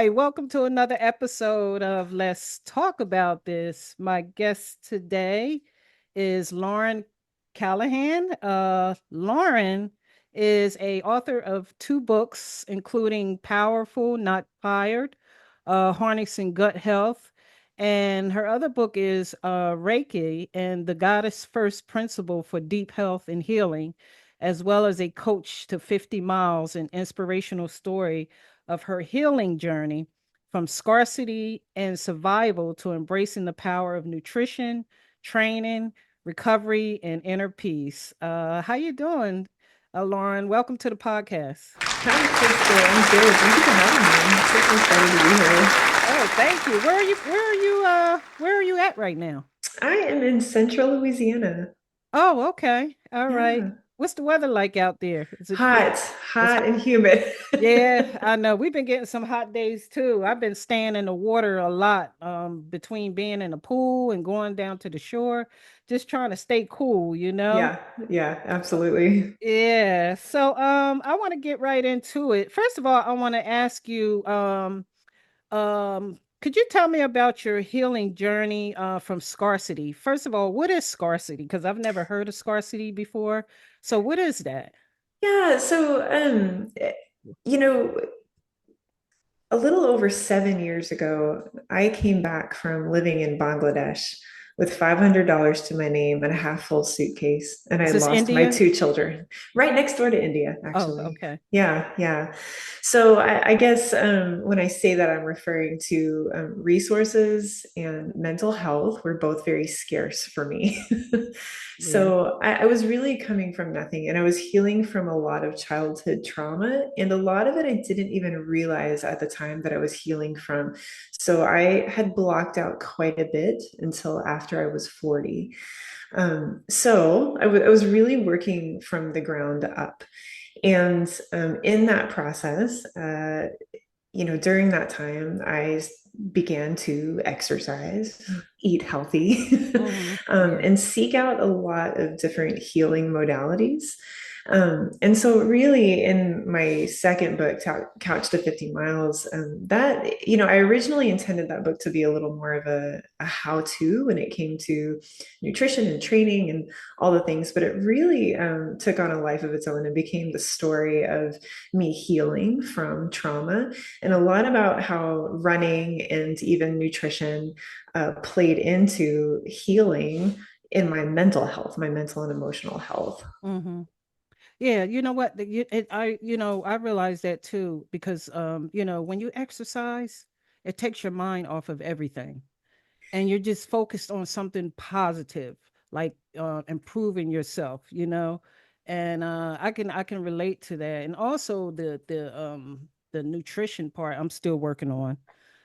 Hi, welcome to another episode of Let's Talk About This. My guest today is Lauren Callahan. Lauren is a author of two books, including Powerful, Not Tired, Harnessing Gut Health. And her other book is Reiki and the Goddess First Principle for Deep Health and Healing, as well as a coach to 50 miles, an inspirational story of her healing journey from scarcity and survival to embracing the power of nutrition, training, recovery, and inner peace. How you doing, Lauren? Welcome to the podcast. Hi, Crystal. I'm good. Thank you for having me. I'm super excited to be here. Oh, thank you. Where are you at right now? I am in central Louisiana. Oh, okay. All right. Yeah. What's the weather like out there? Hot, It's hot and humid. Yeah, I know. We've been getting some hot days too. I've been staying in the water a lot, between being in the pool and going down to the shore, just trying to stay cool, you know? Yeah, yeah, absolutely. Yeah. So, I want to get right into it. First of all, I want to ask you, could you tell me about your healing journey, from scarcity? First of all, what is scarcity? Because I've never heard of scarcity before. So, what is that? Yeah, so you know, a little over 7 years ago, I came back from living in Bangladesh with $500 to my name and a half full suitcase, and I Is this lost my India? two children right next door to India, Oh, actually. okay. Yeah, yeah. So I guess when I say that, I'm referring to resources and mental health were both very scarce for me. Yeah. So I was really coming from nothing and I was healing from a lot of childhood trauma. And a lot of it I didn't even realize at the time that I was healing from. So I had blocked out quite a bit until after I was 40. I was really working from the ground up. And in that process, during that time, I began to exercise, eat healthy, Yeah. and seek out a lot of different healing modalities. And so, really, in my second book, Couch to 50 Miles, I originally intended that book to be a little more of a how to when it came to nutrition and training and all the things, but it really took on a life of its own and became the story of me healing from trauma and a lot about how running and even nutrition played into healing in my mental health, my mental and emotional health. hmm Yeah, you know what? I realize that too because when you exercise, it takes your mind off of everything and you're just focused on something positive, like improving yourself, you know. And I can relate to that. And also the nutrition part I'm still working on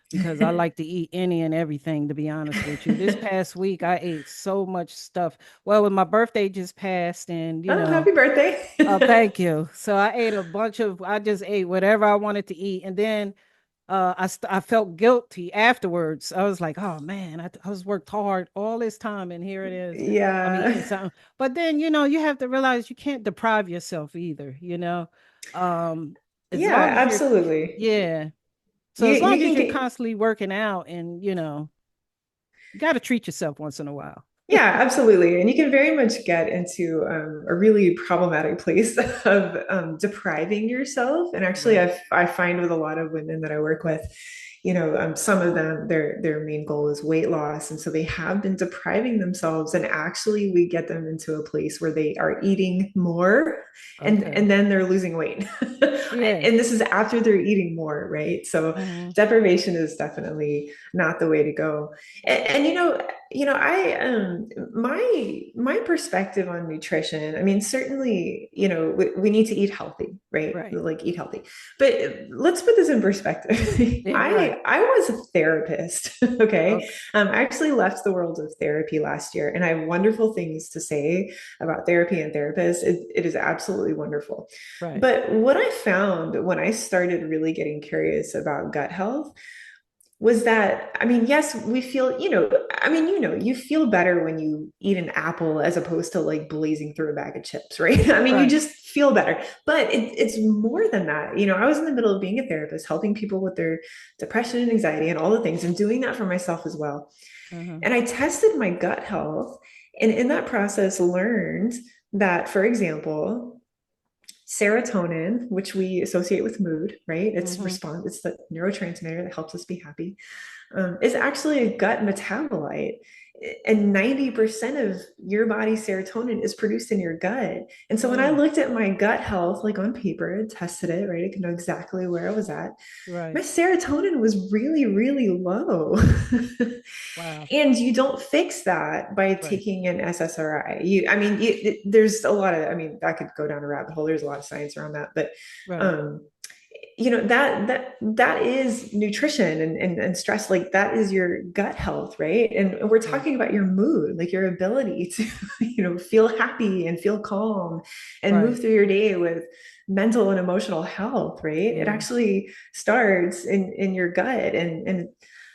because I like to eat any and everything, to be honest with you. This past week, I ate so much stuff. Well, when my birthday just passed, and Oh, happy oh, birthday. thank you. So I just ate whatever I wanted to eat. And then I felt guilty afterwards. I was like, oh man, I was worked hard all this time, and here it is. I'm eating Yeah. something. But then, you have to realize you can't deprive yourself either. Um, as Yeah, long as you're, absolutely. yeah. So as You long as can you're get constantly working out and, you got to treat yourself once in a while. Yeah, absolutely. And you can very much get into a really problematic place of depriving yourself. And actually, Right. I find with a lot of women that I work with, some of them, their main goal is weight loss. And so they have been depriving themselves. And actually, we get them into a place where they are eating more Okay. and then they're losing weight. Yeah. And this is after they're eating more, right? So hmm deprivation is definitely not the way to go. And I my perspective on nutrition, I mean, certainly, we need to eat healthy, right? Right. Like eat healthy. But let's put this in perspective. Yeah. Right. I was a therapist, okay? Okay. I actually left the world of therapy last year, and I have wonderful things to say about therapy and therapists. It is absolutely wonderful. Right. But what I found when I started really getting curious about gut health was that, I mean, yes, we feel, you feel better when you eat an apple as opposed to like blazing through a bag of chips, right? I mean, you Right. just feel better. But it's more than that. I was in the middle of being a therapist, helping people with their depression and anxiety and all the things, and doing that for myself as well. Uh-huh. And I tested my gut health, and in that process, learned that, for example, serotonin, which we associate with mood, right? Mm-hmm. It's the neurotransmitter that helps us be happy, is actually a gut metabolite. And 90% of your body's serotonin is produced in your gut. And so when I Mm. looked at my gut health, like on paper, and tested it, right, I could know exactly where I was at. My Right. serotonin was really, really low. Wow. And you don't fix that by Right. taking an SSRI. There's a lot of, I mean, that could go down a rabbit hole. There's a lot of science around that, but Right. um, that is nutrition and stress. Like that is your gut health, right? And we're Right. talking about your mood, like your ability to feel happy and feel calm and Right. move through your day with mental and emotional health, right? It Yeah. actually starts in your gut,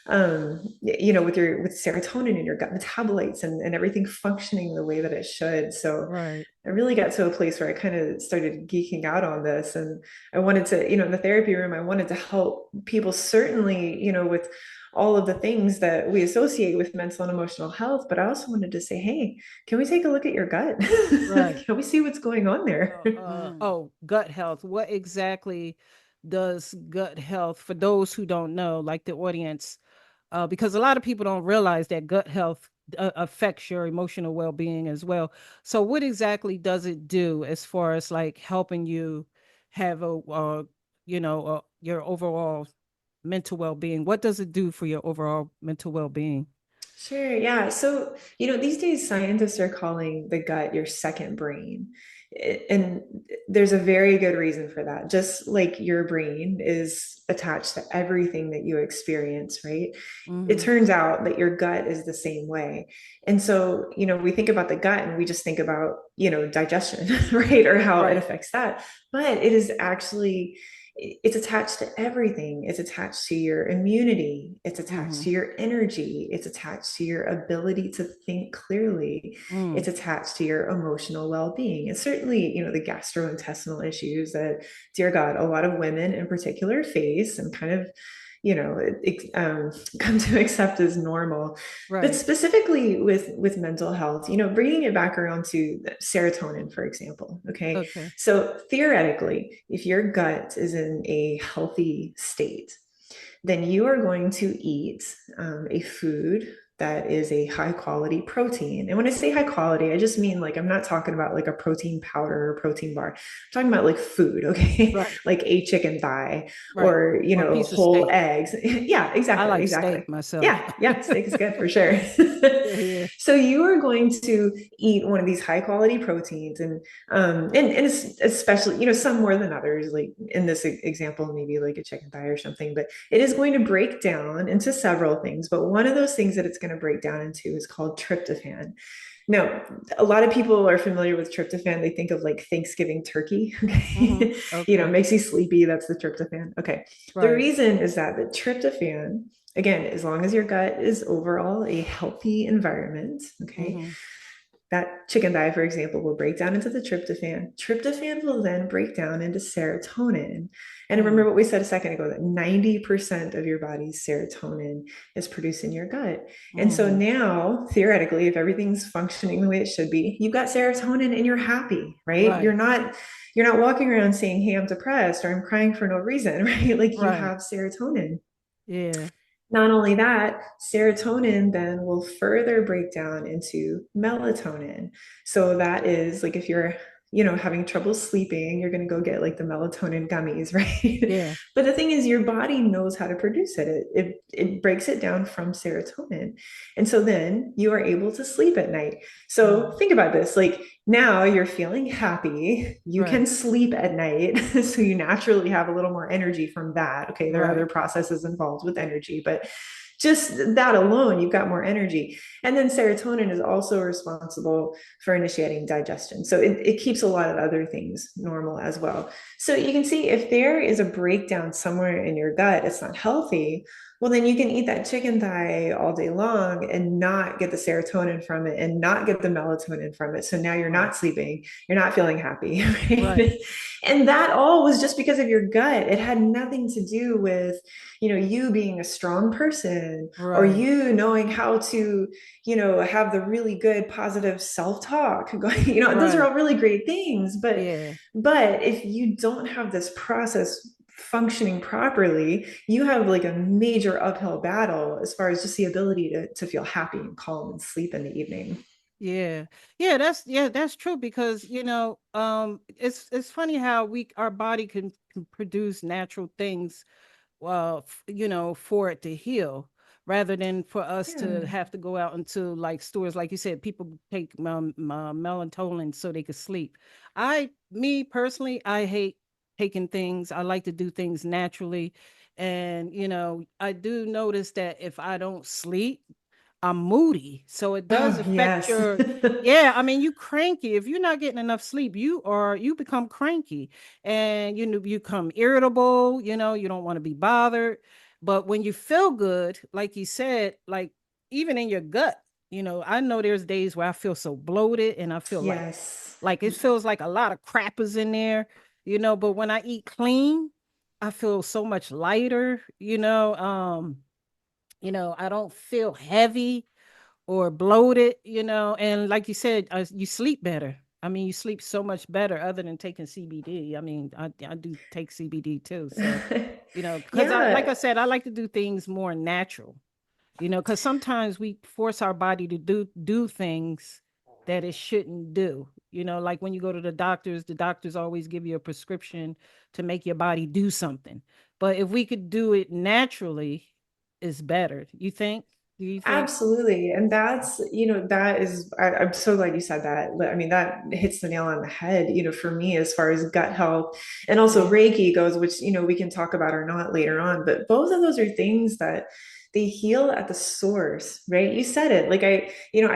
with serotonin in your gut metabolites, and everything functioning the way that it should. So Right. I really got to a place where I kind of started geeking out on this. And I wanted to, in the therapy room, I wanted to help people, certainly, with all of the things that we associate with mental and emotional health. But I also wanted to say, hey, can we take a look at your gut? Right. Can we see what's going on there? Gut health. What exactly does gut health, for those who don't know, like the audience, because a lot of people don't realize that gut health affects your emotional well-being as well. So what exactly does it do as far as like helping you have your overall mental well-being? What does it do for your overall mental well-being? Sure. Yeah. So, these days scientists are calling the gut your second brain. And there's a very good reason for that. Just like your brain is attached to everything that you experience, right? It Mm-hmm. turns out that your gut is the same way. And so, we think about the gut and we just think about, digestion, right? Or how it Right. affects that. But it is actually, it's attached to everything. It's attached to your immunity. It's attached Mm-hmm. to your energy. It's attached to your ability to think clearly. Mm. It's attached to your emotional well-being. And certainly, the gastrointestinal issues that, dear God, a lot of women in particular face and kind of, come to accept as normal. But Right. specifically with mental health, bringing it back around to serotonin, for example. Okay. Okay. So theoretically, if your gut is in a healthy state, then you are going to eat a food that is a high quality protein. And when I say high quality, I just mean, like, I'm not talking about like a protein powder or protein bar. I'm talking about like food, okay? Right. Like a chicken thigh, Right. or, Or a piece of whole steak. eggs. Yeah, I exactly, like steak exactly. myself. Yeah, yeah, steak is good for sure. Yeah. So you are going to eat one of these high quality proteins, and especially, some more than others, like in this example, maybe like a chicken thigh or something, but it is going to break down into several things. But one of those things that it's going to break down into is called tryptophan. Now, a lot of people are familiar with tryptophan. They think of like Thanksgiving turkey. Mm-hmm. Okay. Okay. Makes you sleepy. That's the tryptophan. Okay. The Right. reason is that the tryptophan, again, as long as your gut is overall a healthy environment, okay, Mm-hmm. that chicken thigh, for example, will break down into the tryptophan. Tryptophan will then break down into serotonin. And remember Mm. what we said a second ago, that 90% of your body's serotonin is produced in your gut. And so Mm-hmm. now, theoretically, if everything's functioning the way it should be, you've got serotonin and you're happy, right? Right. You're not walking around saying, hey, I'm depressed or I'm crying for no reason, right? Like you Right. have serotonin. Yeah. Not only that, serotonin then will further break down into melatonin. So that is like, if you're, having trouble sleeping, you're going to go get like the melatonin gummies, right? Yeah. But the thing is, your body knows how to produce it. It breaks it down from serotonin. And so then you are able to sleep at night. So Mm. think about this, like, now you're feeling happy, you Right. can sleep at night. So you naturally have a little more energy from that. Okay, there are other Right. processes involved with energy, but just that alone, you've got more energy. And then serotonin is also responsible for initiating digestion. So it keeps a lot of other things normal as well. So you can see, if there is a breakdown somewhere in your gut, it's not healthy. Well, then you can eat that chicken thigh all day long and not get the serotonin from it and not get the melatonin from it. So now you're Right. not sleeping, you're not feeling happy, Right. right? And that all was just because of your gut. It had nothing to do with, you being a strong person or Right. you knowing how to, have the really good positive self-talk going, those are Right. all really great things. But Yeah. if you don't have this process functioning properly, you have like a major uphill battle as far as just the ability to feel happy and calm and sleep in the evening. Yeah. Yeah, that's true because it's funny how our body can produce natural things for it to heal rather than for us to Yeah. have to go out into like stores like you said people take melatonin so they could sleep. Me personally, I hate taking things. I like to do things naturally, and I do notice that if I don't sleep I'm moody. So it does Oh, affect yes. your, yeah, I mean, you cranky. If you're not getting enough sleep, you become cranky and you become irritable, you don't want to be bothered. But when you feel good, like you said, like even in your gut, I know there's days where I feel so bloated and I feel Yes. like it feels like a lot of crap is in there, but when I eat clean, I feel so much lighter, I don't feel heavy or bloated, and like you said, you sleep better. I mean, you sleep so much better other than taking CBD. I mean, I do take CBD too. So, because like I Yeah, said, I like to do things more natural, because sometimes we force our body to do things that it shouldn't do. Like when you go to the doctors always give you a prescription to make your body do something. But if we could do it naturally, it's better. You think? Do you think? absolutely. And that is, I'm so glad you said that. I mean, that hits the nail on the head, for me, as far as gut health and also Yeah. Reiki goes, which, we can talk about or not later on. But both of those are things that they heal at the source, right? You said it. Like I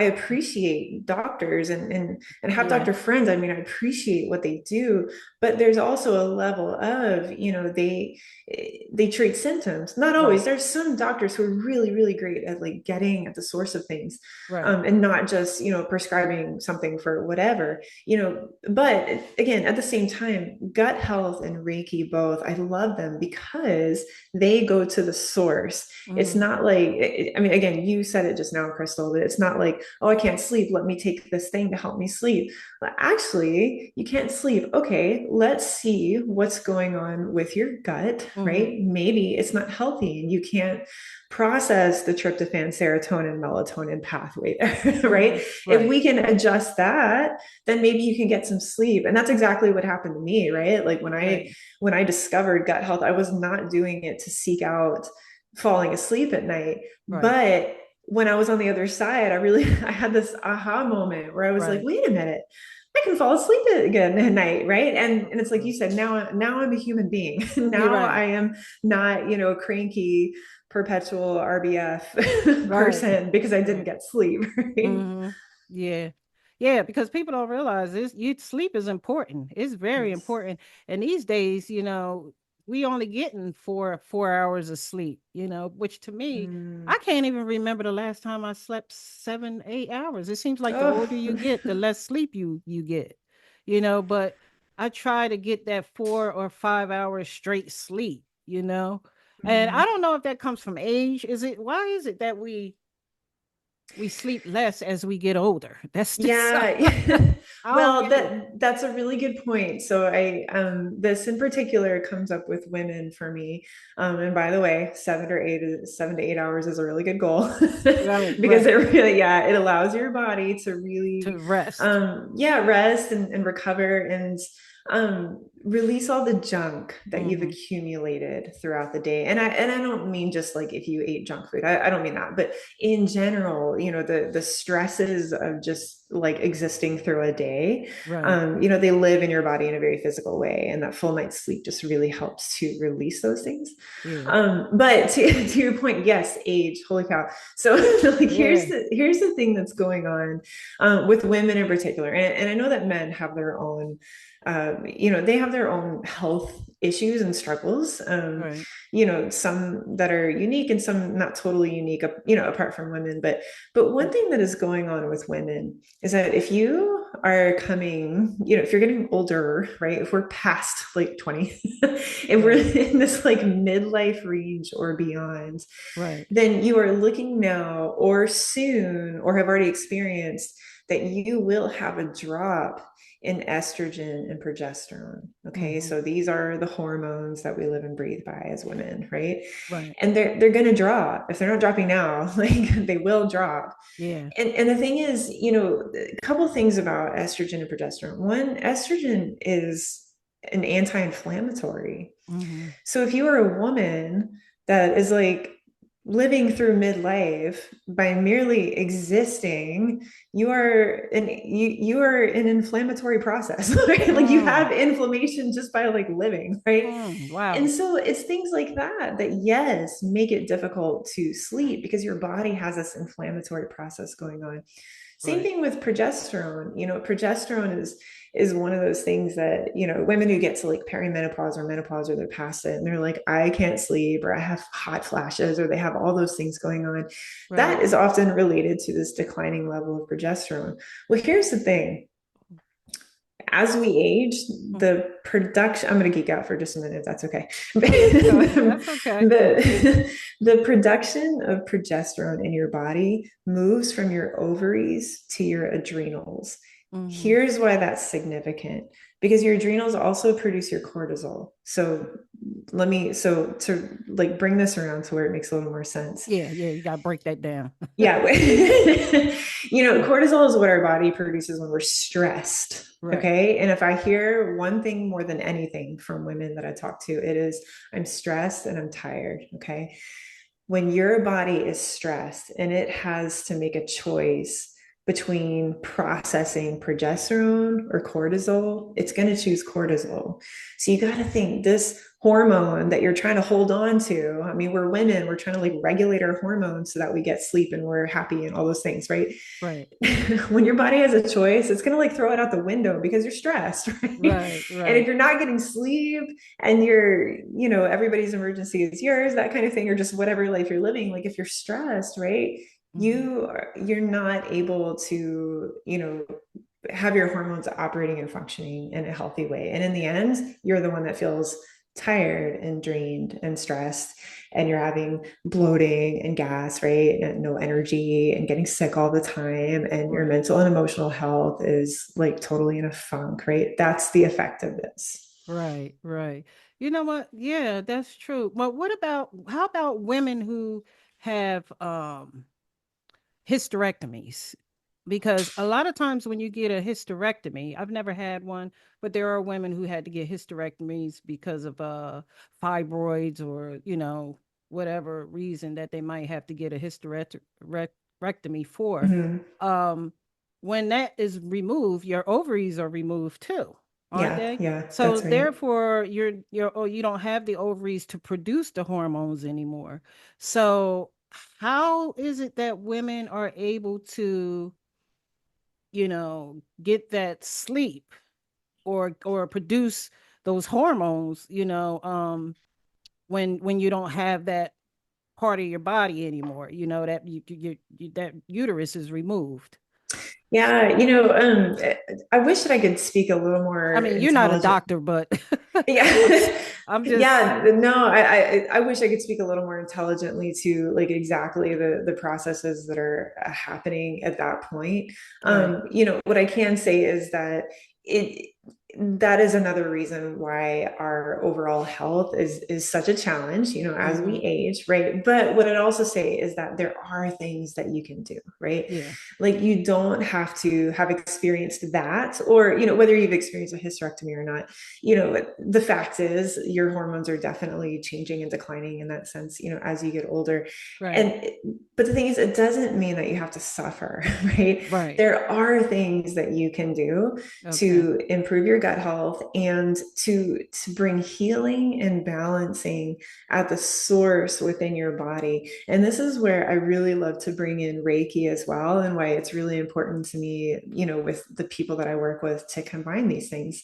appreciate doctors and have Yeah. doctor friends. I mean, I appreciate what they do, but there's also a level of, they treat symptoms. Not Right. always. There's some doctors who are really, really great at like getting at the source of things, Right. and not just prescribing something for whatever. But again, at the same time, gut health and Reiki both, I love them because they go to the source. It's Mm-hmm. not like, I mean, again, you said it just now, Crystal, but it's not like, oh, I can't sleep, let me take this thing to help me sleep. But actually, you can't sleep. Okay, let's see what's going on with your gut, Mm-hmm. right? Maybe it's not healthy and you can't process the tryptophan, serotonin, melatonin pathway there, Mm-hmm. right? If Right. we can adjust that, then maybe you can get some sleep. And that's exactly what happened to me, right? Like Right. when I discovered gut health, I was not doing it to seek out falling asleep at night, Right. but when I was on the other side, I had this aha moment where I was like, Right. wait a minute, I can fall asleep again at night, right? And it's like True. you said, now I'm a human being. You're Now right. I am not, a cranky perpetual RBF Right. person because I didn't Right. get sleep, right? Mm-hmm. Yeah. Yeah, because people don't realize this. Sleep is important. It's very Yes. important. And these days, we only getting 4 hours of sleep, which to me, Mm. I can't even remember the last time I slept 7, 8 hours. It seems like the older Oh. you get, the less sleep you get, but I try to get that 4 or 5 hours straight sleep, And I Mm. don't know if that comes from age. Why is it that we sleep less as we get older? That's just Yeah. I don't Well, get it. that's a really good point. So I this in particular comes up with women for me. And by the way, 7 to 8 hours is a really good goal Right, because right. it really, yeah, it allows your body to really To rest. rest and recover and release all the junk that you've Mm-hmm. accumulated throughout the day. And I don't mean just like if you ate junk food. I don't mean that, but in general, the stresses of just like existing through a day, Right. they live in your body in a very physical way, and that full night's sleep just really helps to release those things. Yeah. But to your point, yes, age, holy cow. So like Yeah. here's the thing that's going on with women in particular, and I know that men have their own their own health issues and struggles. Right. Some that are unique and some not totally unique, apart from women. But one thing that is going on with women is that if you are coming, if you're getting older, right? If we're past like 20, if we're Right. in this like midlife range or beyond, Right. then you are looking now or soon or have already experienced that you will have a drop in estrogen and progesterone. Okay. Mm-hmm. So these are the hormones that we live and breathe by as women, right? Right. And they're gonna drop. If they're not dropping now, like they will drop. Yeah. And the thing is, a couple things about estrogen and progesterone. One, estrogen is an anti-inflammatory. Mm-hmm. So if you are a woman that is like living through midlife by merely existing, you are an inflammatory process, right? Like you Mm. have inflammation just by like living, right? Mm. And Wow. so it's things like that yes, make it difficult to sleep because your body has this inflammatory process going on. Same Right. thing with progesterone. Progesterone is one of those things that, women who get to like perimenopause or menopause or they're past it and they're like, I can't sleep or I have hot flashes or they have all those things going on. That Right. is often related to this declining level of progesterone. Well, here's the thing. As we age, Mm. the production, I'm going to geek out for just a minute if that's okay. That's okay. The production of progesterone in your body moves from your ovaries to your adrenals. Mm-hmm. Here's why that's significant because your adrenals also produce your cortisol. So to like bring this around to where it makes a little more sense. Yeah. Yeah. You gotta break that down. Yeah. Cortisol is what our body produces when we're stressed. Right. Okay. And if I hear one thing more than anything from women that I talk to, it is I'm stressed and I'm tired. Okay. When your body is stressed and it has to make a choice between processing progesterone or cortisol, it's going to choose cortisol. So you got to think this hormone that you're trying to hold on to. I mean, we're women, we're trying to like regulate our hormones so that we get sleep and we're happy and all those things, right? Right. When your body has a choice, it's going to like throw it out the window because you're stressed, right? Right. And if Right. you're not getting sleep and everybody's emergency is yours, that kind of thing, or just whatever life you're living, like if you're stressed, right? Mm-hmm. You're not able to, have your hormones operating and functioning in a healthy way. And in the end, you're the one that feels tired and drained and stressed and you're having bloating and gas, right? And no energy and getting sick all the time. And your Right. mental and emotional health is like totally in a funk, right? That's the effect of this. Right. Right. You know what? Yeah, that's true. But what about how about women who have hysterectomies? Because a lot of times when you get a hysterectomy, I've never had one, but there are women who had to get hysterectomies because of fibroids or, whatever reason that they might have to get a hysterectomy for. Mm-hmm. Um, when that is removed, your ovaries are removed too, aren't Yeah, they? yeah, So that's right. therefore, you don't have the ovaries to produce the hormones anymore. So how is it that women are able to get that sleep or produce those hormones, when you don't have that part of your body anymore, that that uterus is removed. Yeah, I wish that I could speak a little I more mean, you're not a intelligent. doctor, but I'm Yeah. I'm just Yeah, no, I wish I could speak a little more intelligently to like exactly the processes that are happening at that point. right. What I can say is that it that is another reason why our overall health is such a challenge, as we Mm-hmm. age, right? But what I'd also say is that there are things that you can do, right? Yeah. Like you don't have to have experienced that, or whether you've experienced a hysterectomy or not. The fact is your hormones are definitely changing and declining in that sense, as you get older. Right. And but the thing is, it doesn't mean that you have to suffer, right? Right. There are things that you can do Okay. to improve your gut health and to bring healing and balancing at the source within your body. And this is where I really love to bring in Reiki as well, and why it's really important to me, with the people that I work with, to combine these things.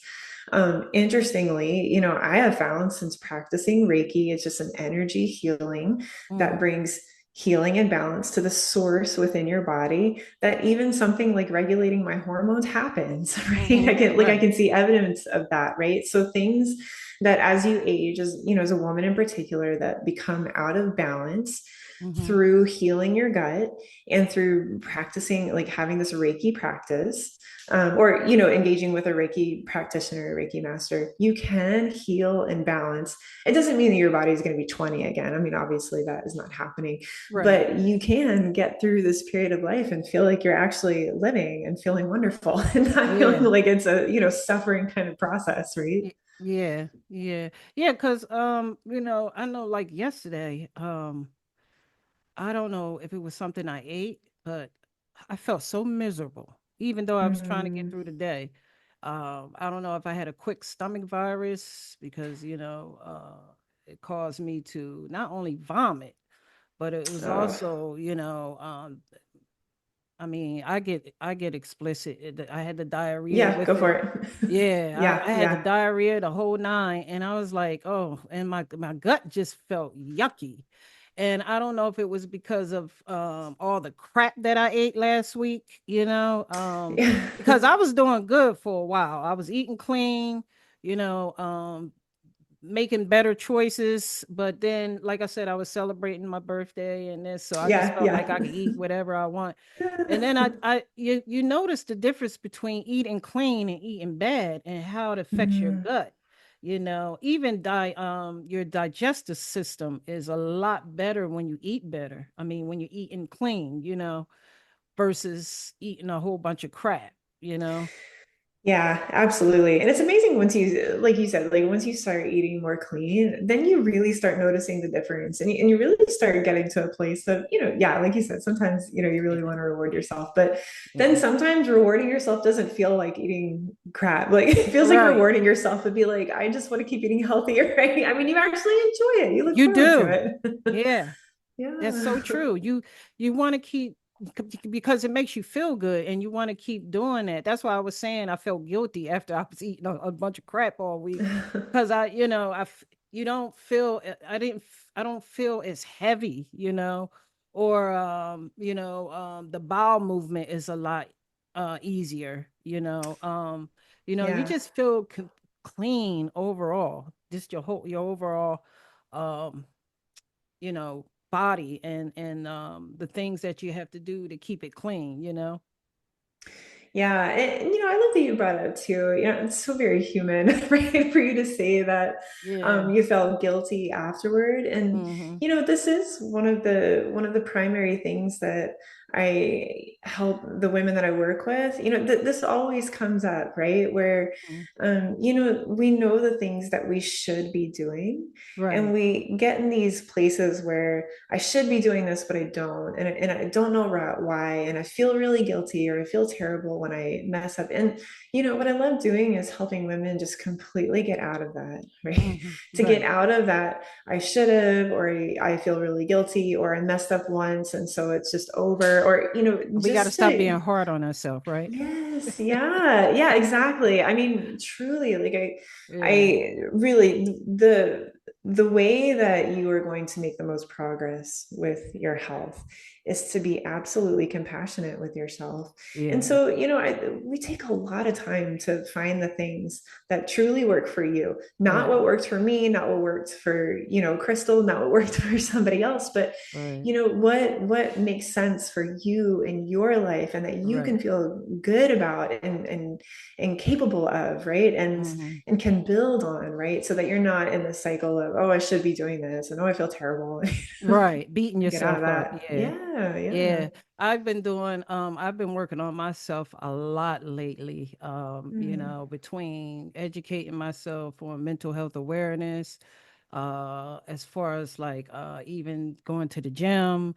Interestingly, I have found, since practicing Reiki, it's just an energy healing that Mm, brings healing and balance to the source within your body, that even something like regulating my hormones happens. Right? I can, I right. can see evidence of that. Right? So things that, as you age, as a woman in particular, that become out of balance Mm-hmm. through healing your gut and through practicing, like having this Reiki practice, or engaging with a Reiki practitioner, a Reiki master, you can heal and balance. It doesn't mean that your body is going to be 20 again. I mean, obviously that is not happening, Right. but you can get through this period of life and feel like you're actually living and feeling wonderful, and not feeling Yeah. like it's a suffering kind of process, right? Yeah. Yeah. Yeah. Cause I know like yesterday, I don't know if it was something I ate, but I felt so miserable, even though I was trying to get Mm. through the day. I don't know if I had a quick stomach virus because, it caused me to not only vomit, but it was Oh, also, I mean, I get explicit. I had the diarrhea yeah, with go for it. it. Yeah, Yeah, I had the yeah. diarrhea, the whole nine, and I was like, oh, and my gut just felt yucky. And I don't know if it was because of all the crap that I ate last week, Yeah. because I was doing good for a while. I was eating clean, you know, making better choices. But then, like I said, I was celebrating my birthday and this, so I just Yeah, felt like yeah. I could eat whatever I want. And then you notice the difference between eating clean and eating bad and how it affects your Mhm. gut. Even your digestive system is a lot better when you eat better. I mean, when you're eating clean, versus eating a whole bunch of crap, you know. Yeah, absolutely. And it's amazing once you, like you said, like once you start eating more clean, then you really start noticing the difference, and you really start getting to a place of, yeah, like you said, sometimes, you really Yeah. want to reward yourself, but then Yeah. sometimes rewarding yourself doesn't feel like eting crap. Like it feels like Right. rewarding yourself would be like, I just want to keep eating healthier, right? I mean, you actually enjoy it. You look You forward to do. it. Yeah. That's Yeah. so true. You want to keep because it makes you feel good and you want to keep doing that. That's why I was saying I felt guilty after I was eating a bunch of crap all week because you don't feel I don't feel as heavy, or the bowel movement is a lot easier, you Yeah. just feel clean overall. Just your overall um body and the things that you have to do to keep it clean. Yeah, and I love that you brought up too. It's so very human, right, for you to say that Yeah. you felt guilty afterward. And Mhm. this is one of the primary things that I help the women that I work with. This always comes up, right? Where Mhm. we know the things that we should be doing, and Right. we get in these places where I should be doing this, but I don't. And I don't know why. And I feel really guilty, or I feel terrible when I mess up. And, what I love doing is helping women just completely get out of that, right? Mhm. To get Right. out of that, I should have, or I feel really guilty, or I messed up once. And so it's just over, or, We got to just stop being to, hard on ourselves, right? yes, yeah, yeah, exactly. I mean, truly, like Yeah. I really, the way that you are going to make the most progress with your health is to be absolutely compassionate with yourself. And Yeah. so, we take a lot of time to find the things that truly work for you, not Right. what worked for me, not what worked for, Crystal, not what worked for somebody else, but Right. what makes sense for you in your life, and that you Right. can feel good about, and capable of, right? and Mhm. and can build on, right? So that you're not in the cycle of, oh, I should be doing this, and oh, I feel terrible. Right. Beating Get out of yourself up. that. Yeah. Yeah, yeah. Yeah, I've been working on myself a lot lately. Mm, Between educating myself on mental health awareness, as far as like even going to the gym,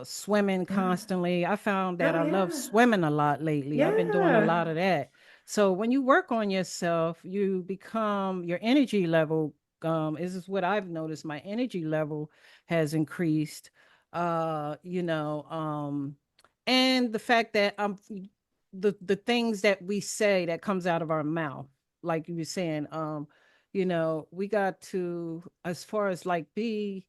swimming yeah. constantly. I found that Oh, I love yeah. swimming a lot lately. I've been doing a Yeah. lot of that. So when you work on yourself, you become your energy level. This is what I've noticed. My energy level has increased. You know, and the fact that the things that we say that comes out of our mouth, like you were saying, we got to, as far as like be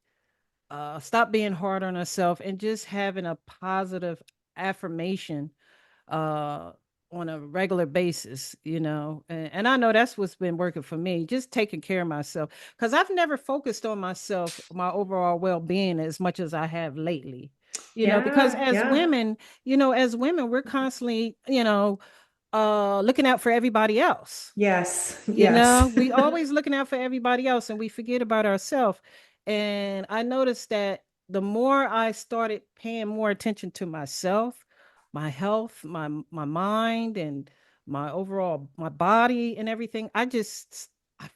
stop being hard on ourselves and just having a positive affirmation uh on a regular basis, and I know that's what's been working for me, just taking care of myself, because I've never focused on myself, my overall well-being, as much as I have lately, because Yeah, as yeah. women, we're constantly, looking out for everybody else. Yes, yes. We always looking out for everybody else and we forget about ourselves. And I noticed that the more I started paying more attention to myself, my health, my mind, and my overall my body and everything, I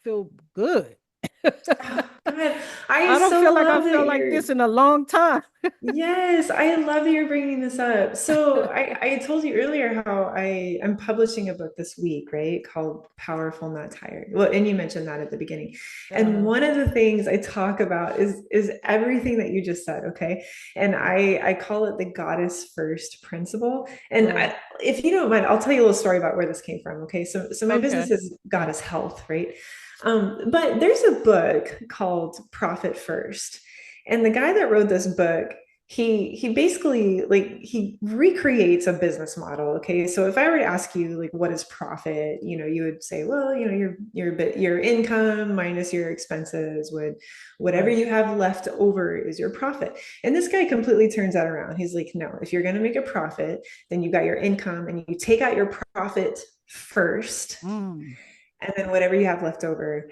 feel good. Oh, God, I I don't so feel like I love that felt like you're. this in a long time. Yes, I love that you're bringing this up. So I told you earlier how I'm publishing a book this week, right? Called Powerful Not Tired. Well, and you mentioned that at the beginning. And Uh-huh. one of the things I talk about is everything that you just said, okay? And I call it the goddess first principle. And Right. if you don't mind, I'll tell you a little story about where this came from, okay? So my business Okay. is Goddess Health, right? But there's a book called Profit First. And the guy that wrote this book, he basically like he recreates a business model. Okay, so if I were to ask you like what is profit, you would say, well, your income minus your expenses, would whatever Right. you have left over is your profit. And this guy completely turns that around. He's like, no, if you're going to make a profit, then you got your income and you take out your profit first, Mm. and then whatever you have left over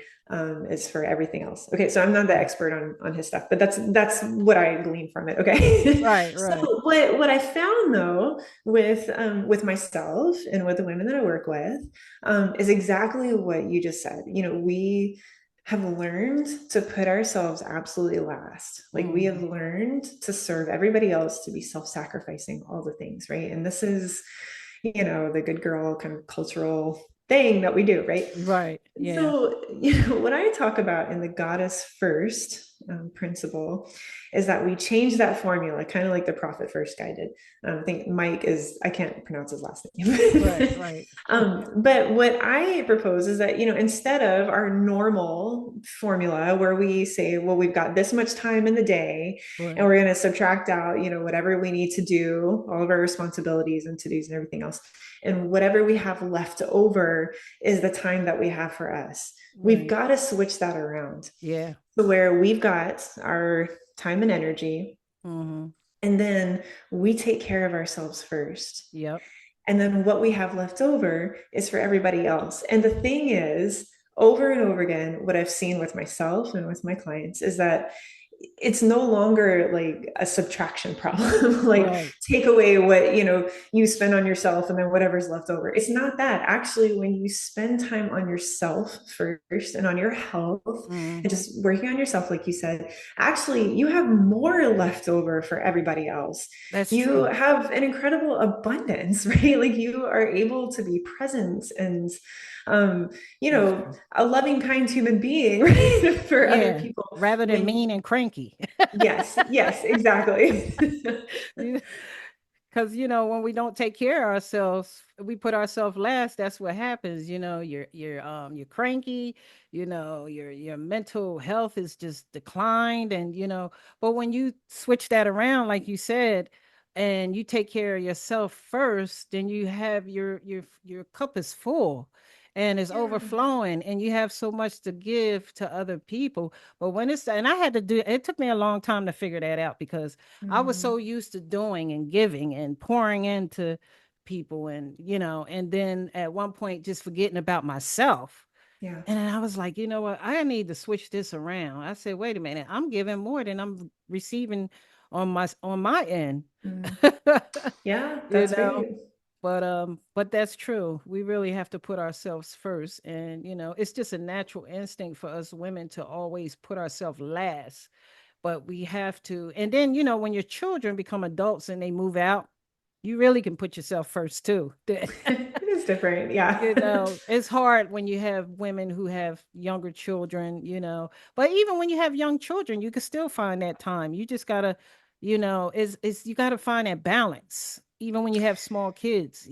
is for everything else. Okay, so I'm not the expert on his stuff, but that's what I glean from it. Okay, Right, so right. what I found though with myself and with the women that I work with is exactly what you just said. We have learned to put ourselves absolutely last. Like we have Mm. learned to serve everybody else, to be self-sacrificing, all the things, right? And this is the good girl kind of cultural thing that we do, right? Right. Yeah. So, what I talk about in the goddess first principle is that we change that formula, kind of like the profit first guy did. I think Mike I can't pronounce his last Right, name. right. But what I propose is that, instead of our normal formula where we say, well, we've got this much time in the day and Right. we're going to subtract out, whatever we need to do, all of our responsibilities and to dos and everything else. And whatever we have left over is the time that we have for us. We've Right. got to switch that around Yeah. to where we've got our time and energy, Mm-hmm. and then we take care of ourselves first. Yep. And then what we have left over is for everybody else. And the thing is, over and over again, what I've seen with myself and with my clients is that it's no longer like a subtraction problem. Like Right. take away what you spend on yourself and then whatever's left over. It's not that. Actually, when you spend time on yourself first and on your health and Mm-hmm. just working on yourself, like you said, actually you have more left over for everybody else. That's You true. have an incredible abundance, right? Like you are able to be present and um That's true. a loving, kind human being, right? For other Yeah. people Rather than when mean and cranky. yes, yes, exactly. Because when we don't take care of ourselves, we put ourselves last. That's what happens. You're cranky. Your mental health is just declined, and But when you switch that around, like you said, and you take care of yourself first, then you have your cup is full, and it's Yeah. overflowing, and you have so much to give to other people. But when it's and I had to do it took me a long time to figure that out because I was Mm, so used to doing and giving and pouring into people and then at one point just forgetting about myself. yeah. And then I was like, you know what? I need to switch this around. I said, wait a minute, I'm giving more than I'm receiving on my end. Mm, yeah, you that's know, great. but that's true. We really have to put ourselves first. And it's just a natural instinct for us women to always put ourselves last, but we have to. And then when your children become adults and they move out, you really can put yourself first too. it's different. Yeah. It's hard when you have women who have younger children, but even when you have young children, you can still find that time. You just gotta, is you gotta find that balance, even when you have small kids.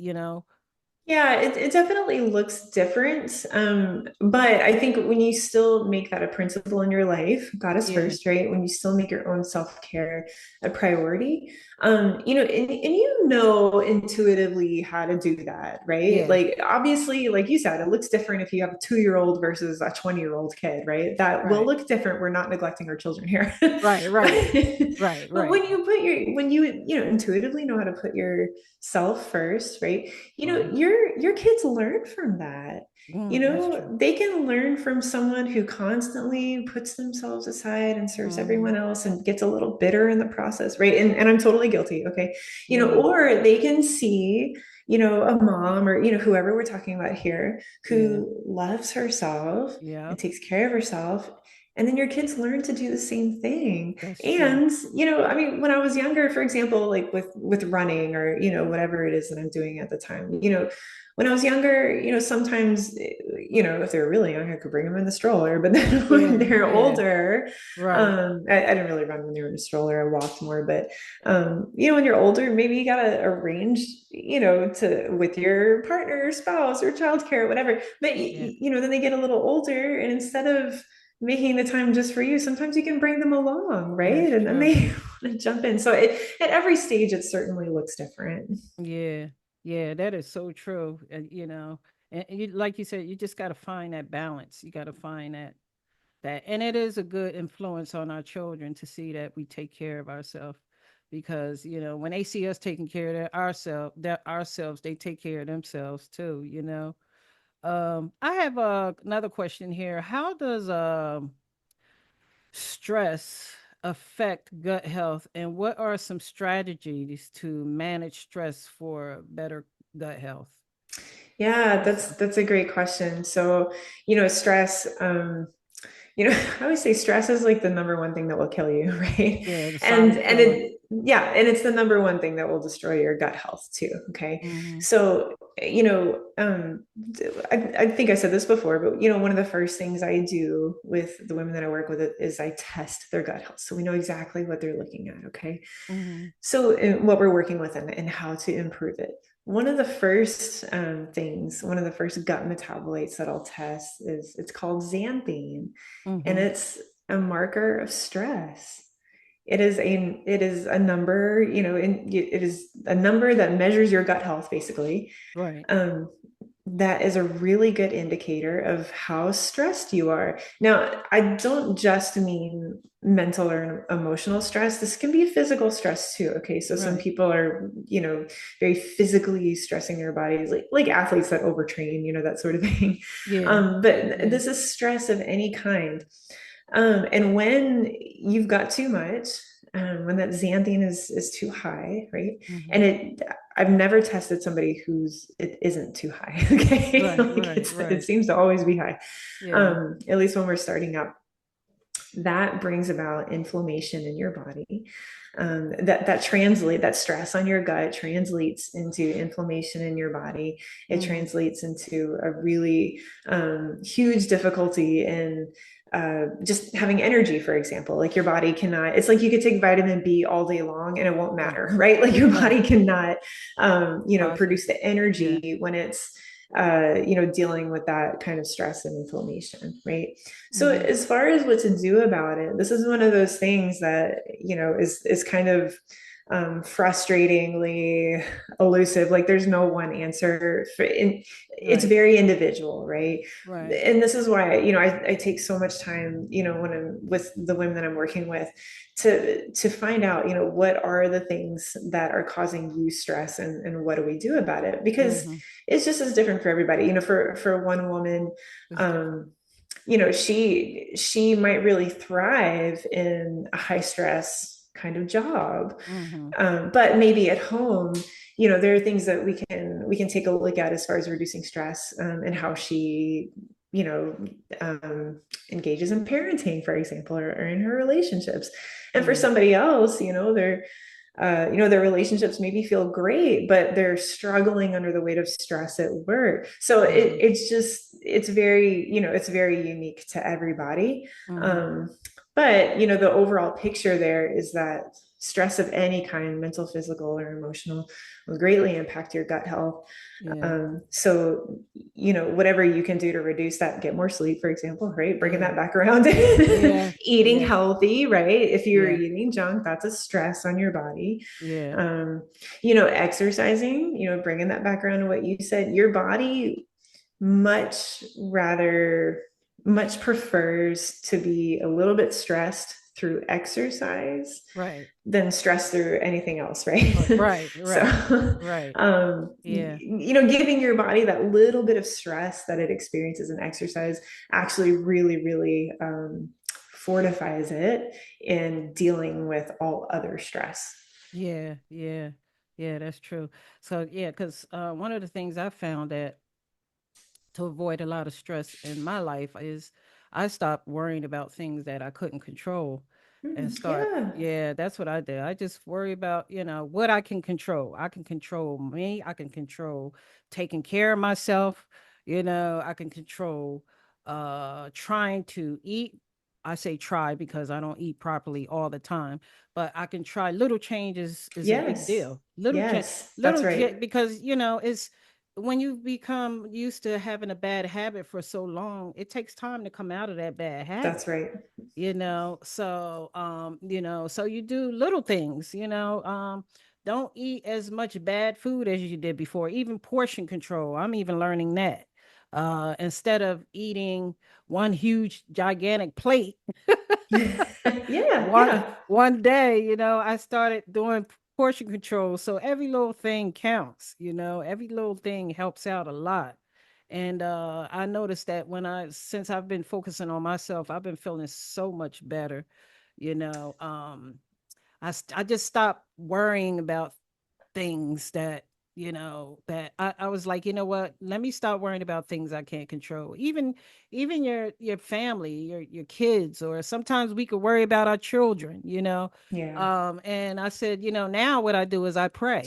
Yeah, it definitely looks different. But I think when you still make that a principle in your life, God is Yeah, first, right? When you still make your own self-care a priority, and you know intuitively how to do that, right? yeah, Like obviously, like you said, it looks different if you have a 2-year-old versus a 20-year-old kid, right? That will right, look different. We're not neglecting our children here. right, But right, right, but right, when you intuitively know how to put yourself first, right? right. Your kids learn from that. That's true. They can learn from someone who constantly puts themselves aside and serves Hmm. everyone else and gets a little bitter in the process, right? And I'm totally guilty, okay? Yeah, Or they can see a mom or whoever we're talking about here yeah, who loves herself yeah. and takes care of herself, and then your kids learn to do the same thing. That's true. And I mean, when I was younger, for example, like with running or whatever it is that I'm doing at the time, when I was younger, sometimes, if they're really young, I could bring them in the stroller. But then when Yeah, they're yeah, older, right. I didn't really run when they were in a stroller. I walked more. But when you're older, maybe you gotta arrange, to with your partner, or spouse, or childcare, whatever. But Yeah, then they get a little older, and instead of making the time just for you, sometimes you can bring them along, right? that's And then true. they want to jump in. So at every stage, it certainly looks different. Yeah, yeah, that is so true. And you, like you said, you just got to find that balance. You got to find and it is a good influence on our children to see that we take care of ourselves, because when they see us taking care of ourselves, they take care of themselves too. I have another question here. How does stress affect gut health, and what are some strategies to manage stress for better gut health? Yeah, Crystal. that's a great question. So, stress, I always say stress is like the number one thing that will kill you, right? Yeah, the And silent killer. and it's the number one thing that will destroy your gut health too. Okay. Hmm. So, I think I said this before, but one of the first things I do with the women that I work with is I test their gut health. So we know exactly what they're looking at. Okay. Hmm. So what we're working with and how to improve it. One of the first one of the first gut metabolites that I'll test it's called xanthine, and Hmm. it's a marker of stress. It is a number, it is a number that measures your gut health, basically. Right. Um, that is a really good indicator of how stressed you are. Now, I don't just mean mental or emotional stress. This can be physical stress too. Okay. So some Right. people are, very physically stressing their bodies, like athletes that overtrain, that sort of thing. Yeah. But Yeah. this is stress of any kind. And when you've got too much, when that xanthine is too high, right? Hmm. And I've never tested somebody whose it isn't too high. Okay, Right. like Right. it Right. seems to always be high. Yeah. At least when we're starting out, that brings about inflammation in your body. That stress on your gut translates into inflammation in your body. It Hmm. translates into a really huge difficulty in just having energy, for example. Like your body cannot, it's like you could take vitamin B all day long and it won't Right. matter, right? Like your Right. body cannot Process produce it. the Yeah. energy when it's dealing with that kind of stress and inflammation, right? So Hmm. as far as what to do about it, this is one of those things that is kind of frustratingly elusive. Like there's no one answer it's Right. very individual, right? Right. And this is why I take so much time, when I'm with the women that I'm working with, to find out, what are the things that are causing you stress, and what do we do about it? Because Hmm. it's just as different for everybody. For one woman, It's different. um, she might really thrive in a high stress kind of job, Hmm. but maybe at home, there are things that we can take a look at as far as reducing stress, and how she you know engages in parenting, for example, or in her relationships. And for Yeah. somebody else, they're their relationships maybe feel great, but they're struggling under the weight of stress at work. So Mm-hmm. it's very, it's very unique to everybody. Mm-hmm. Um, but, the overall picture there is that stress of any kind, mental, physical, or emotional, will greatly impact your gut health. Yeah. So, whatever you can do to reduce that, get more sleep, for example, right? Bringing Yeah. that back around, Yeah. eating Yeah. healthy, right? If you're Yeah. eating junk, that's a stress on your body. Yeah. Um, exercising, bringing that back around to what you said, your body much rather, much prefers to be a little bit stressed through exercise Right. than stress through anything else, right? Right. So, Right. Right. Yeah. giving your body that little bit of stress that it experiences in exercise actually really, really fortifies it in dealing with all other stress. Yeah. Yeah. Yeah. That's true. So yeah, because one of the things I found that to avoid a lot of stress in my life is I stopped worrying about things that I couldn't control and start, Yeah, yeah, that's what I did. I just worry about, what I can control. I can control me, I can control taking care of myself, I can control trying to eat. I say try because I don't eat properly all the time, but I can try little changes is a big yes, deal. Little change, yes, that's right. because it's when you become used to having a bad habit for so long, it takes time to come out of that bad That's habit. right. So you do little things, don't eat as much bad food as you did before, even portion control. I'm even learning that. Instead of eating one huge gigantic plate Yeah, one yeah. one day, I started doing portion control. So every little thing counts, every little thing helps out a lot. And I noticed that since I've been focusing on myself, I've been feeling so much better. You know, I just stopped worrying about things that I was like, you know what, let me stop worrying about things I can't control. Even your family, your kids, or sometimes we could worry about our children, Yeah. and I said, now what I do is I pray,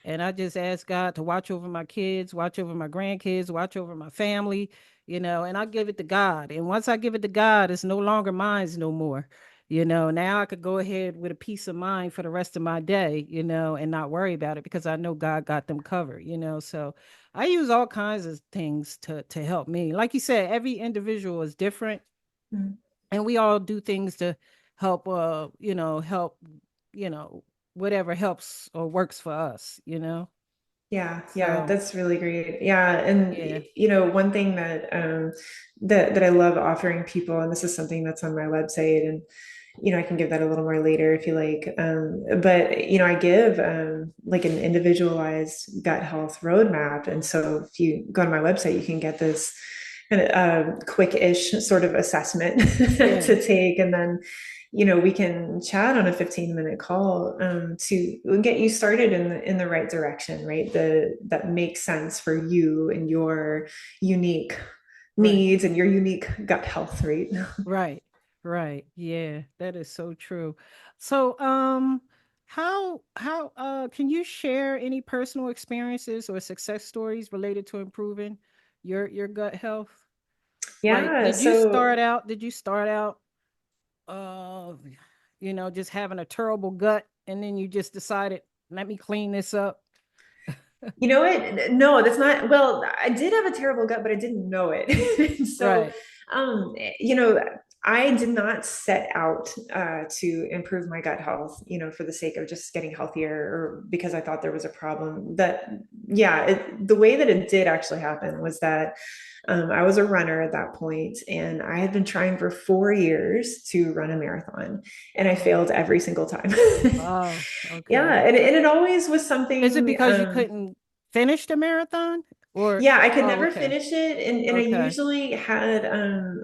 and I just ask God to watch over my kids, watch over my grandkids, watch over my family, and I give it to God. And once I give it to God, it's no longer mine no more. Now I could go ahead with a peace of mind for the rest of my day, and not worry about it because I know God got them covered, So I use all kinds of things to help me. Like you said, every individual is different, Mm. and we all do things to help help, you know, whatever helps or works for us. Yeah, yeah, So that's really great. Yeah, and yeah. one thing that that I love offering people, and this is something that's on my website, and I can give that a little more later if you like. But I give like an individualized gut health roadmap, and so if you go to my website, you can get this kind of quick-ish sort of assessment Yeah. to take, and then we can chat on a 15-minute call to get you started in the right direction, right? That makes sense for you and your unique Right. needs and your unique gut health, right? Right. Right. Yeah, that is so true. So, how can you share any personal experiences or success stories related to improving your gut health? Like, Yeah, so did you start out uh just having a terrible gut, and then you just decided, let me clean this up? you know what? No, that's not. Well, I did have a terrible gut, but I didn't know it. So, Right. um, you know, I did not set out to improve my gut health, for the sake of just getting healthier or because I thought there was a problem. Yeah, the way that it did actually happen was that I was a runner at that point, and I had been trying for 4 years to run a marathon, and I Oh. failed every single time. Oh, Yeah, okay. and it always was Is it something. because you couldn't finish the marathon? Or Yeah, I could oh, never okay. finish it. And I Okay. usually had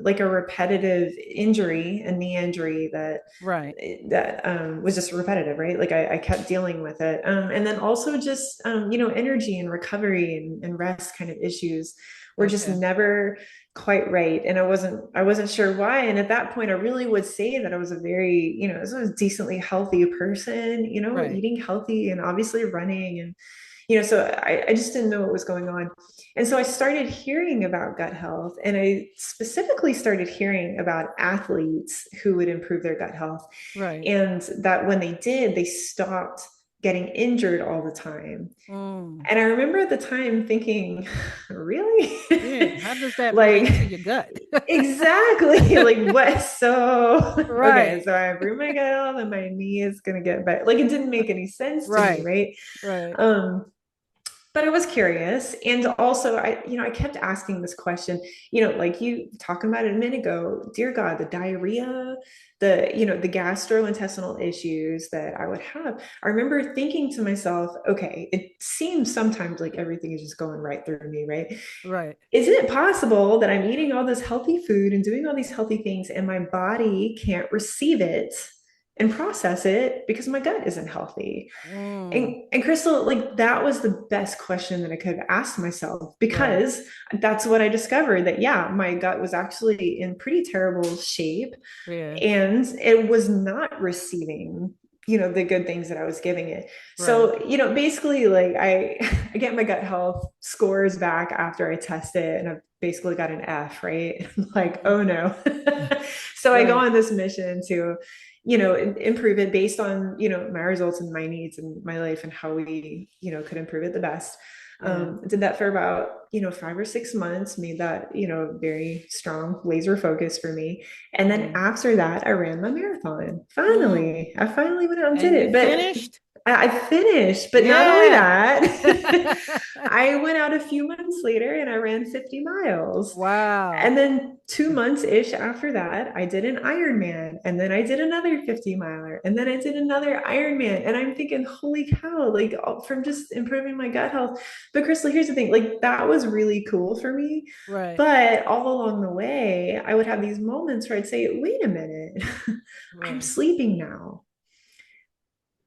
like a repetitive injury, a knee injury Right. was just repetitive, right? Like I kept dealing with it. And then also just energy and recovery and rest kind of issues were just Okay. never quite right. And I wasn't sure why. And at that point I really would say that I was a very, I was a decently healthy person, Right. eating healthy and obviously running and so I just didn't know what was going on. And so I started hearing about gut health, and I specifically started hearing about athletes who would improve their gut health, Right. and that when they did, they stopped getting injured all the time. Mm. And I remember at the time thinking, really? Yeah. How does that relate to Like, your gut? exactly. Like, what? So, okay, Right. so I improve my gut health and my knee is going to get better. Like, it didn't make any sense to me, Right. right? Right. Um, but I was curious. And also I kept asking this question, like you talking about it a minute ago, dear God, the diarrhea, the gastrointestinal issues that I would have. I remember thinking to myself, okay, it seems sometimes like everything is just going right through me, right? Right. Isn't it possible that I'm eating all this healthy food and doing all these healthy things and my body can't receive it and process it because my gut isn't healthy? Mm. And Crystal, like that was the best question that I could have asked myself Right. because that's what I discovered that, yeah, my gut was actually in pretty terrible shape Yeah. and it was not receiving the good things that I was giving it. Right. So basically like I get my gut health scores back after I test it and I've basically got an F, right? Like, Mm. oh no. So I go Right. on this mission to improve it based on my results and my needs and my life and how we could improve it the best. Yeah. Did that for about 5 or 6 months, made that very strong laser focus for me. And then Yeah. after that, I ran my marathon. Mm. I finally went out and did And you it. But finished? I finished, but not only Yeah. that, I went out a few months later and I ran 50 miles. Wow. And then 2 months ish after that, I did an Ironman. And then I did another 50 miler. And then I did another Ironman. And I'm thinking, holy cow, like from just improving my gut health. But Crystal, here's the thing, like that was really cool for me. Right. But all along the way, I would have these moments where I'd say, wait a minute, I'm Right. sleeping now.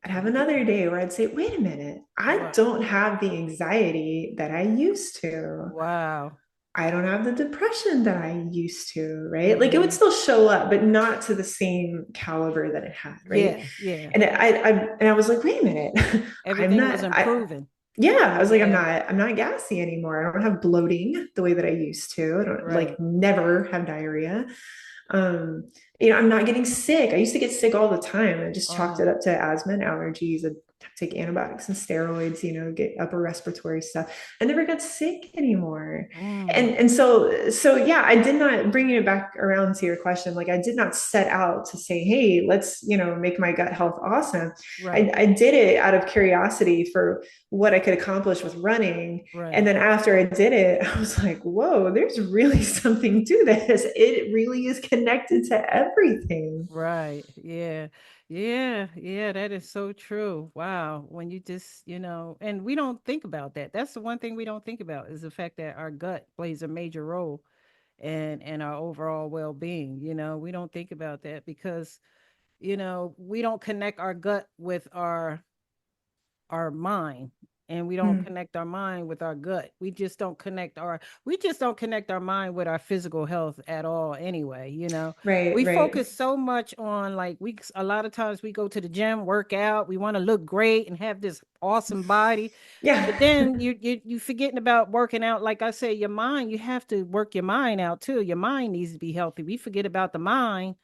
I'd have another day where I'd say, wait a minute, I Right. don't have the anxiety that I used to. Wow. I don't have the depression that I used to, right? Like it would Mm-hmm. still show up, but not to the same caliber that it had, right? Yeah. Yeah. And I was like, wait a minute, I'm Everything was not, improving. yeah, I was like, Yeah. I'm not gassy anymore. I don't have bloating the way that I used to. I don't like Right. never have diarrhea. Um, I'm not getting sick. I used to get sick all the time. I just chalked it Oh. up to asthma and allergies. And take antibiotics and steroids, get upper respiratory stuff. I never got sick anymore. Mm. And so yeah, I did not, bringing it back around to your question, like I did not set out to say, hey, let's make my gut health awesome. Right. I did it out of curiosity for what I could accomplish with running. And Right. then after I did it, I was like, whoa, there's really something to this. It really is connected to everything. Right. Yeah. Yeah. Yeah. That is so true. Wow. When you just, and we don't think about that. That's the one thing we don't think about is the fact that our gut plays a major role in our overall well-being. We don't think about that because, we don't connect our gut with our mind, and we don't Mm, connect our mind with our gut. We just don't connect our mind with our physical health at all anyway. right, We right. focus so much on, like, we a lot of times we go to the gym, work out, we want to look great and have this awesome body, Yeah, but then you forgetting about working out. Like I said, your mind, you have to work your mind out too. Your mind needs to be healthy. We forget about the mind,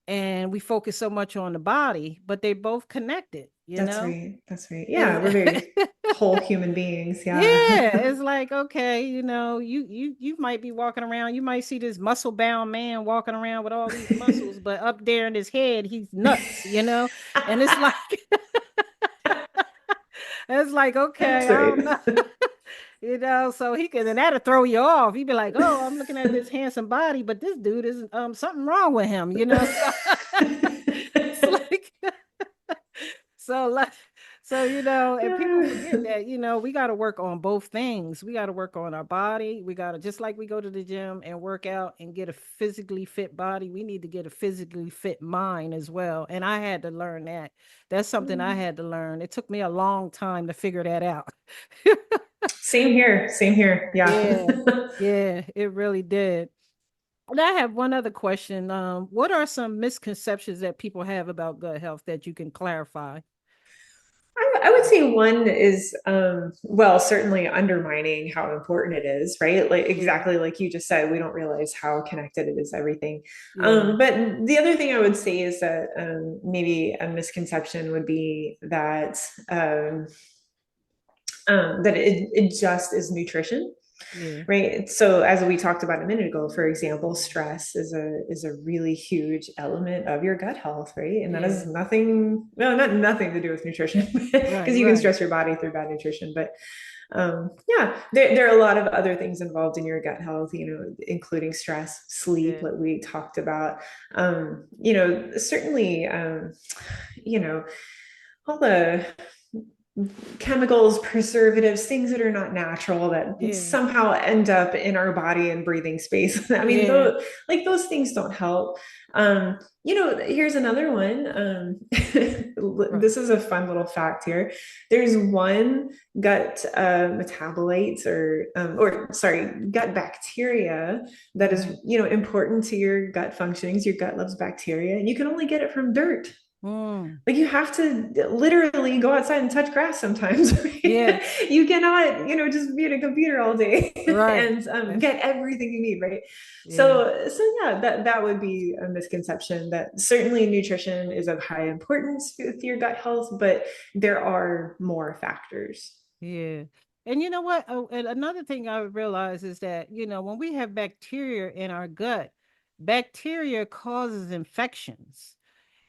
and we focus so much on the body, but they both connected, you that's know? right. That's right. Is Yeah, we're very whole human beings. Yeah. yeah, it's like, okay, you might be walking around, you might see this muscle bound man walking around with all these muscles, but up there in his head, he's nuts. And it's like it's like, okay, That's I don't know. right. So he can, and that'll throw you off. He'd be like, oh, I'm looking at this handsome body, but this dude is something wrong with him. So it's like so like So, and people forget that, we got to work on both things. We got to work on our body. We got to, just like we go to the gym and work out and get a physically fit body, we need to get a physically fit mind as well. And I had to learn that. That's something I had to learn. It took me a long time to figure that out. Same here. Same here. Yeah. Yeah. Yeah, it really did. And I have one other question. What are some misconceptions that people have about gut health that you can clarify? I would say one is, well, certainly undermining how important it is, right? Like Yeah. exactly like you just said, we don't realize how connected it is, everything. Yeah. But the other thing I would say is that maybe a misconception would be that it just is nutrition, Yeah. right? So as we talked about a minute ago, for example, stress is a really huge element of your gut health, right? And that has Yeah. nothing, well, not nothing to do with nutrition, Right. because you can Right. stress your body through bad nutrition. But yeah, there are a lot of other things involved in your gut health, including stress, sleep, Yeah. what we talked about. Certainly, you know, all the chemicals, preservatives, things that are not natural that Yeah. somehow end up in our body and breathing space. I mean, Yeah. those things don't help. Here's another one. Right. This is a fun little fact here. There's one gut metabolites or sorry, gut bacteria that is, Mm-hmm. important to your gut functionings. Your gut loves bacteria, and you can only get it from dirt. Mm. Like you have to literally go outside and touch grass sometimes. Yeah. You cannot, just be at a computer all day Right. and That's get everything you need, right? yeah. So yeah, that would be a misconception that certainly nutrition is of high importance with your gut health, but there are more factors. Yeah. And you know what? Oh, and another thing I realize is that, when we have bacteria in our gut, bacteria causes infections.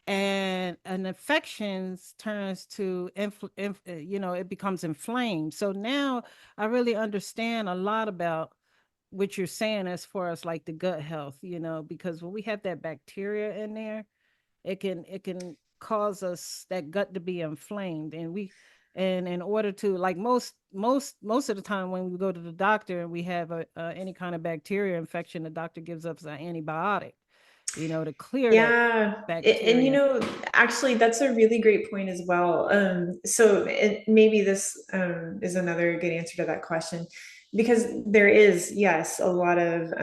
And an infections turns to it becomes inflamed. So now I really understand a lot about what you're saying as far as like the gut health, because when we have that bacteria in there, it can cause us that gut to be inflamed. And in order to, like, most of the time when we go to the doctor and we have any kind of bacteria infection, the doctor gives us an antibiotic, to clear that Yeah, and bacteria. actually, that's a really great point as well. Maybe this is another good answer to that question, because there is, yes, a lot of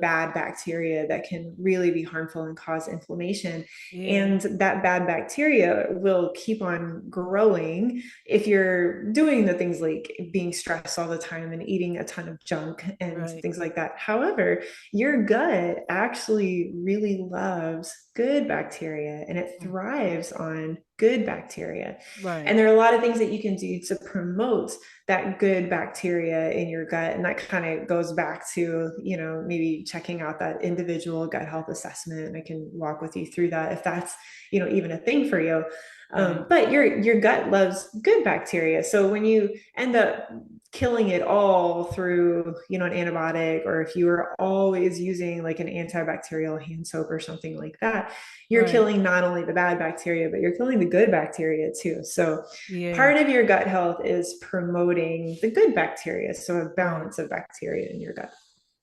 bad bacteria that can really be harmful and cause inflammation, Yeah. and that bad bacteria will keep on growing if you're doing the things like being stressed all the time and eating a ton of junk and Right. things like that. However, your gut actually really loves good bacteria and it Mm. thrives on good bacteria. Right. And there are a lot of things that you can do to promote that good bacteria in your gut. And that kind of goes back to, maybe checking out that individual gut health assessment. And I can walk with you through that if that's, even a thing for you. Right. But your gut loves good bacteria. So when you end up killing it all through, an antibiotic, or if you are always using like an antibacterial hand soap or something like that, you're Right. killing not only the bad bacteria, but you're killing the good bacteria too. So Yeah. part of your gut health is promoting the good bacteria. So a Right. balance of bacteria in your gut.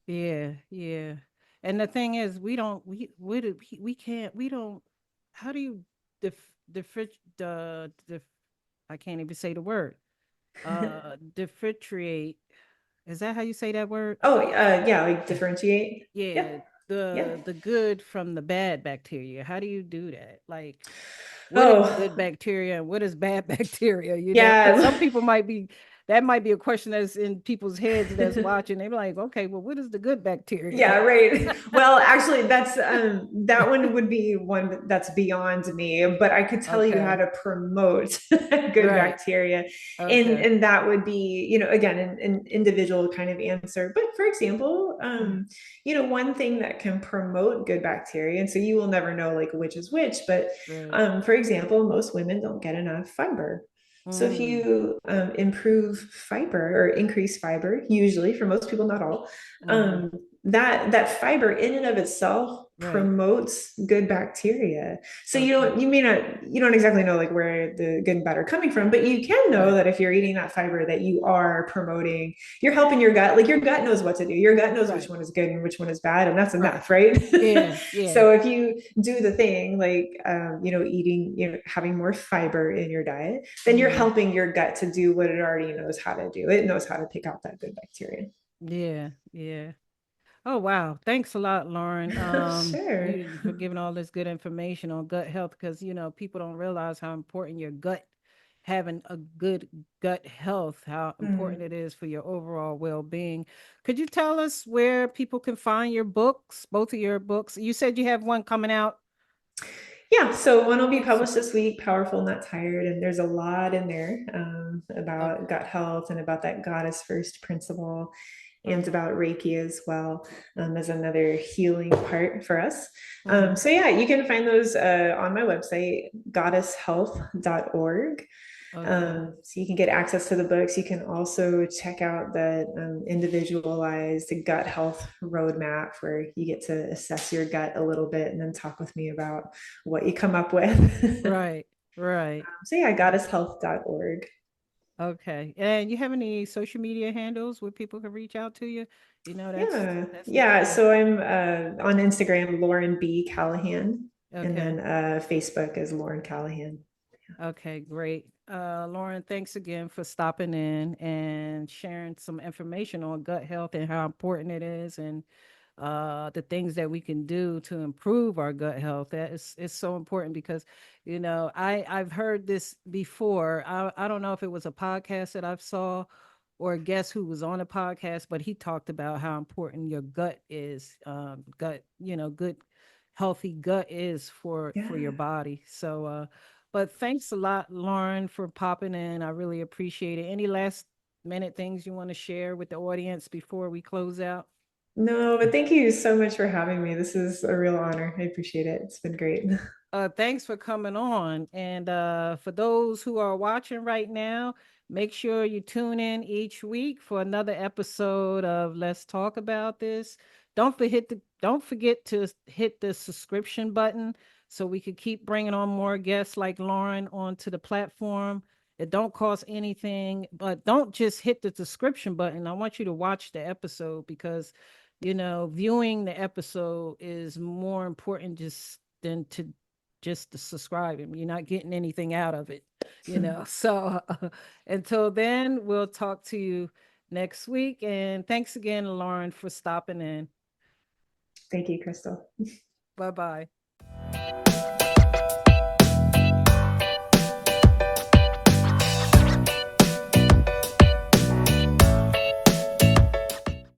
Yeah. Yeah. And the thing is, we can't we don't how do you def differ the I can't even say the word. Differentiate. Is that how you say that word? Oh, yeah, like differentiate. Yeah, Yep. the Yep. the good from the bad bacteria. How do you do that? Like, what is Oh, good bacteria and what is bad bacteria? Because yeah. some people that might be a question that's in people's heads that's watching. They're like, okay, well, what is the good bacteria? Yeah, right. Well, actually, that one would be one that's beyond me, but I could tell you how Okay, to promote good right. bacteria. And Okay. and that would be, again, an individual kind of answer. But for example, Mm, one thing that can promote good bacteria, and so you will never know like which is which, but right. for example, most women don't get enough fiber. So if Mm, you improve fiber or increase fiber, usually for most people, not all, mm-hmm. um, that fiber in and of itself Right. promotes good bacteria. So Okay. you don't exactly know like where the good and bad are coming from, but you can know Right. that if you're eating that fiber that you are promoting, you're helping your gut. Like your gut knows what to do. Your gut knows which Right. one is good and which one is bad, and that's Right. enough, right? Yeah. Yeah. So if you do the thing like eating, having more fiber in your diet, then you're Mm. helping your gut to do what it already knows how to do. It knows how to pick out that good bacteria. Yeah. Yeah. Oh wow. Thanks a lot, Lauren. Sure. You for giving all this good information on gut health because people don't realize how important your gut having a good gut health, how important Mm. it is for your overall well-being. Could you tell us where people can find your books, both of your books? You said you have one coming out Yeah, so one will be next published week. this week, Powerful Not Tired, and there's a lot in there about Okay. gut health and about that goddess first principle and Uh-huh. about Reiki as well, as another healing part for us. Uh-huh. So yeah, you can find those on my website, goddesshealth.org. Okay. So you can get access to the books. You can also check out the individualized gut health roadmap where you get to assess your gut a little bit and then talk with me about what you come up with. Right. Right. So yeah, Okay. goddesshealth.org. Okay. And you have any social media handles where people can reach out to you? Yeah, That's yeah. important. So I'm on Instagram, Lauren B. Callahan, and Okay. then Facebook is Lauren Callahan. Okay, great. Lauren, thanks again for stopping in and sharing some information on gut health and how important it is and the things that we can do to improve our gut health. That is so important because, I've heard this before. I don't know if it was a podcast that I've saw or a guest who was on a podcast, but he talked about how important your gut is, gut, good healthy gut is for your Yeah. body. But thanks a lot, Lauren, for popping in. I really appreciate it. Any last minute things you want to share with the audience before we close out? No, but thank you so much for having me. This is a real honor. I appreciate it. It's been great. Thanks for coming on. And for those who are watching right now, make sure you tune in each week for another episode of Let's Talk About This. Don't forget to hit the subscription button so we could keep bringing on more guests like Lauren onto the platform. It don't cost anything, but don't just hit the subscription button. I want you to watch the episode because viewing the episode is more important just than to subscribe him. You're not getting. Out of it. So until then, we'll talk to you next week. And thanks again, Lauren, for stopping in. Thank you, Crystal. Bye bye.